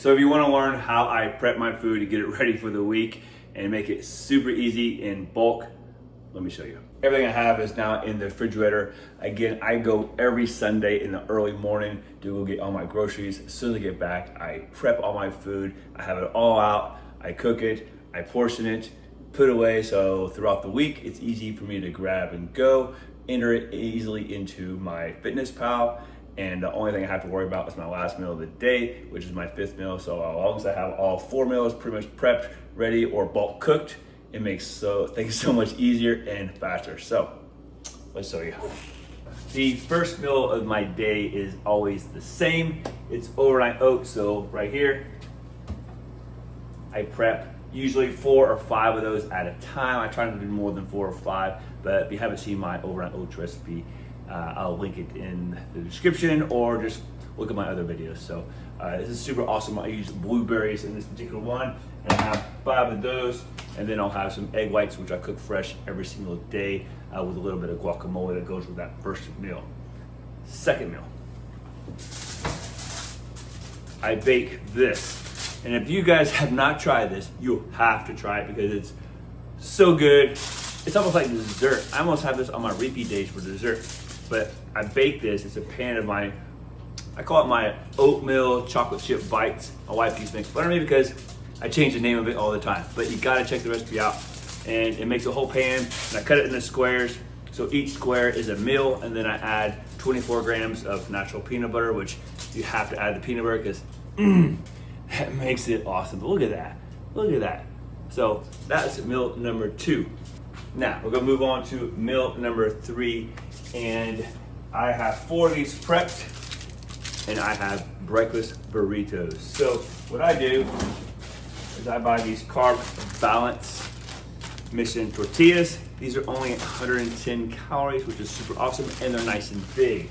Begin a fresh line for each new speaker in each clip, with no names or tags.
So if you want to learn how I prep my food to get it ready for the week and make it super easy in bulk, let me show you. Everything I have is now in the refrigerator. Again, I go every Sunday in the early morning to go get all my groceries. As soon as I get back, I prep all my food. I have it all out. I cook it, I portion it, put it away. So throughout the week, it's easy for me to grab and go, enter it easily into my Fitness Pal. And the only thing I have to worry about is my last meal of the day, which is my 5th meal. So as long as I have all 4 meals pretty much prepped, ready, or bulk cooked, it makes things so much easier and faster. So let's show you. The first meal of my day is always the same. It's overnight oats. So right here, I prep usually 4 or 5 of those at a time. I try not to do more than 4 or 5, but if you haven't seen my overnight oats recipe, I'll link it in the description or just look at my other videos. So this is super awesome. I use blueberries in this particular one, and I have 5 of those, and then I'll have some egg whites, which I cook fresh every single day with a little bit of guacamole that goes with that first meal. Second meal, I bake this, and if you guys have not tried this, you have to try it because it's so good. It's almost like dessert. I almost have this on my repeat days for dessert. But I bake this. It's a pan of I call it my oatmeal chocolate chip bites. My wife keeps making fun of me because I change the name of it all the time. But you gotta check the recipe out. And it makes a whole pan, and I cut it into squares. So each square is a meal, and then I add 24 grams of natural peanut butter, which you have to add the peanut butter because that makes it awesome. But look at that, look at that. So that's meal number 2. Now we're gonna move on to meal number 3, and I have 4 of these prepped, and I have breakfast burritos. So what I do is I buy these carb balance mission tortillas. These are only 110 calories, which is super awesome, and they're nice and big.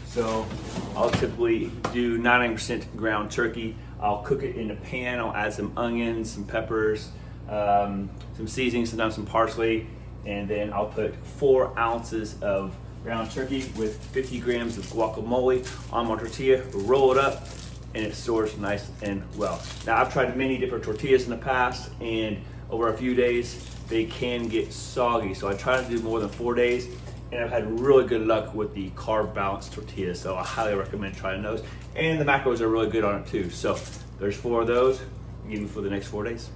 So I'll typically do 90% ground turkey. I'll cook it in a pan. I'll add some onions, some peppers, some seasoning, sometimes some parsley, and then I'll put 4 ounces of ground turkey with 50 grams of guacamole on my tortilla, roll it up, and it stores nice and well. Now I've tried many different tortillas in the past, and over a few days they can get soggy. So I try to do more than 4 days, and I've had really good luck with the carb balanced tortillas. So I highly recommend trying those. And the macros are really good on it too. So there's 4 of those, even for the next 4 days.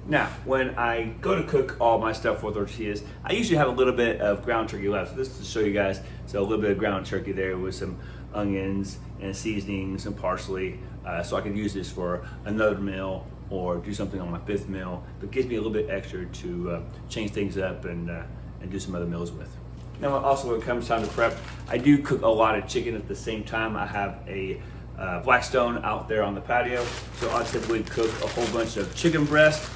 Now, when I go to cook all my stuff for tortillas, I usually have a little bit of ground turkey left. So this is to show you guys. So a little bit of ground turkey there with some onions and seasoning, some parsley. So I can use this for another meal or do something on my 5th meal. But it gives me a little bit extra to change things up and do some other meals with. Now, also when it comes time to prep, I do cook a lot of chicken at the same time. I have a Blackstone out there on the patio. So I typically cook a whole bunch of chicken breast.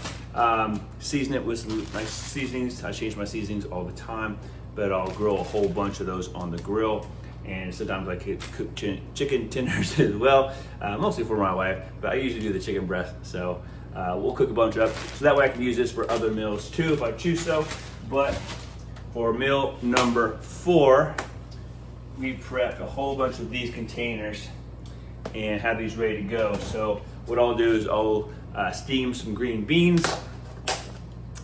Season it with some nice seasonings. I change my seasonings all the time, but I'll grill a whole bunch of those on the grill. And sometimes I cook chicken tenders as well, mostly for my wife, but I usually do the chicken breast. So we'll cook a bunch up, so that way I can use this for other meals too if I choose so. But for meal number 4, we prepped a whole bunch of these containers and have these ready to go. So what I'll do is I'll steam some green beans,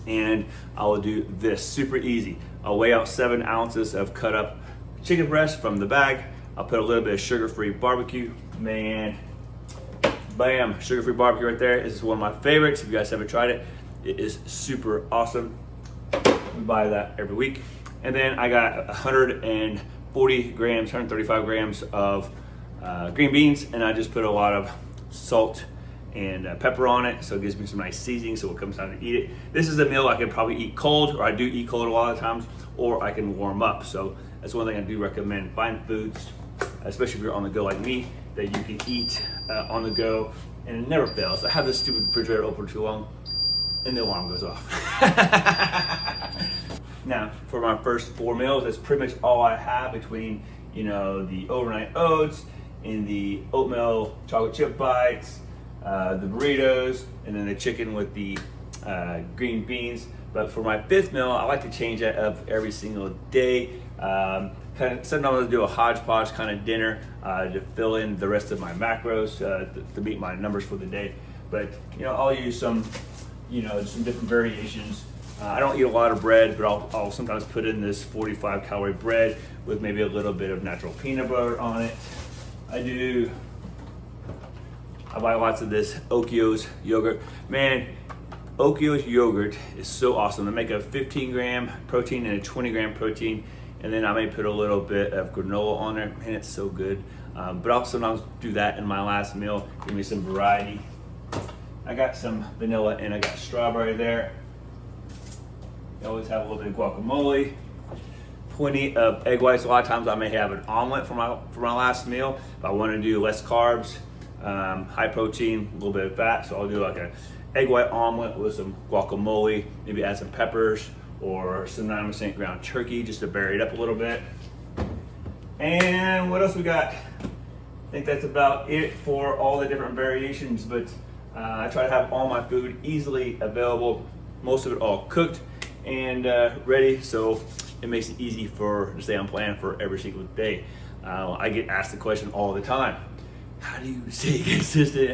and I will do this super easy. I'll weigh out 7 ounces of cut up chicken breast from the bag. I'll put a little bit of sugar-free barbecue. Man, bam, sugar-free barbecue right there. This is one of my favorites. If you guys haven't tried it, it is super awesome. We buy that every week. And then I got 140 grams, 135 grams of green beans, and I just put a lot of salt and pepper on it, so it gives me some nice seasoning so it comes time to eat it. This is a meal I can probably eat cold, or I do eat cold a lot of times, or I can warm up. So that's one thing I do recommend. Find foods, especially if you're on the go like me, that you can eat on the go, and it never fails. I have this stupid refrigerator open too long, and the alarm goes off. Now, for my first 4 meals, that's pretty much all I have between, the overnight oats and the oatmeal chocolate chip bites, the burritos, and then the chicken with the green beans. But for my 5th meal, I like to change that up every single day. sometimes I'll do a hodgepodge kind of dinner to fill in the rest of my macros to meet my numbers for the day. But I'll use some different variations. I don't eat a lot of bread, but I'll sometimes put in this 45 calorie bread with maybe a little bit of natural peanut butter on it. I buy lots of this Oikos yogurt. Man, Oikos yogurt is so awesome. They make a 15 gram protein and a 20 gram protein, and then I may put a little bit of granola on there. Man, it's so good. But I'll sometimes do that in my last meal. Give me some variety. I got some vanilla and I got strawberry there. I always have a little bit of guacamole. Plenty of egg whites. A lot of times I may have an omelet for my last meal. If I want to do less carbs, high protein, a little bit of fat, so I'll do like an egg white omelet with some guacamole, maybe add some peppers or some 9% ground turkey just to vary it up a little bit. And what else we got? I think that's about it for all the different variations, but I try to have all my food easily available, most of it all cooked and ready, so it makes it easy to stay on plan for every single day. I get asked the question all the time, how do you stay consistent?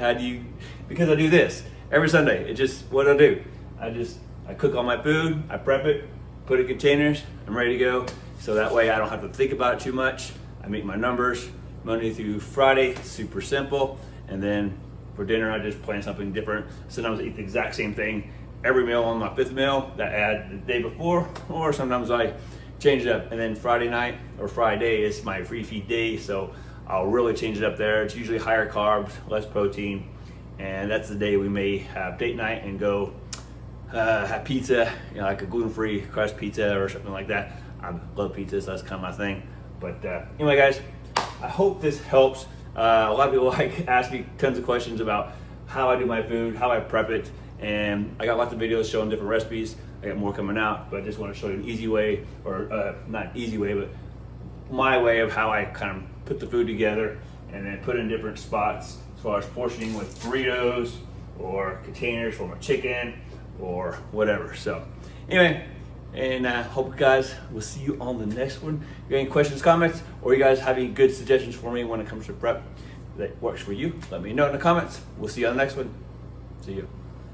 Because I do this every Sunday. It's just what I do. I cook all my food, I prep it, put it in containers, I'm ready to go. So that way I don't have to think about it too much. I make my numbers Monday through Friday, super simple. And then for dinner, I just plan something different. Sometimes I eat the exact same thing every meal on my fifth meal that I had the day before, or sometimes I change it up. And then Friday night or Friday is my free feed day, so I'll really change it up there. It's usually higher carbs, less protein, and that's the day we may have date night and go have pizza, like a gluten-free crust pizza or something like that. I love pizza, so that's kind of my thing. But anyway, guys, I hope this helps. A lot of people ask me tons of questions about how I do my food, how I prep it, and I got lots of videos showing different recipes. I got more coming out, but I just want to show you an easy way, or not an easy way, but my way of how I kind of put the food together and then put it in different spots as far as portioning with burritos or containers for my chicken or whatever. So anyway, and I hope you guys will see you on the next one. If you have any questions, comments, or you guys have any good suggestions for me when it comes to prep that works for you, let me know in the comments. We'll see you on the next one. See you.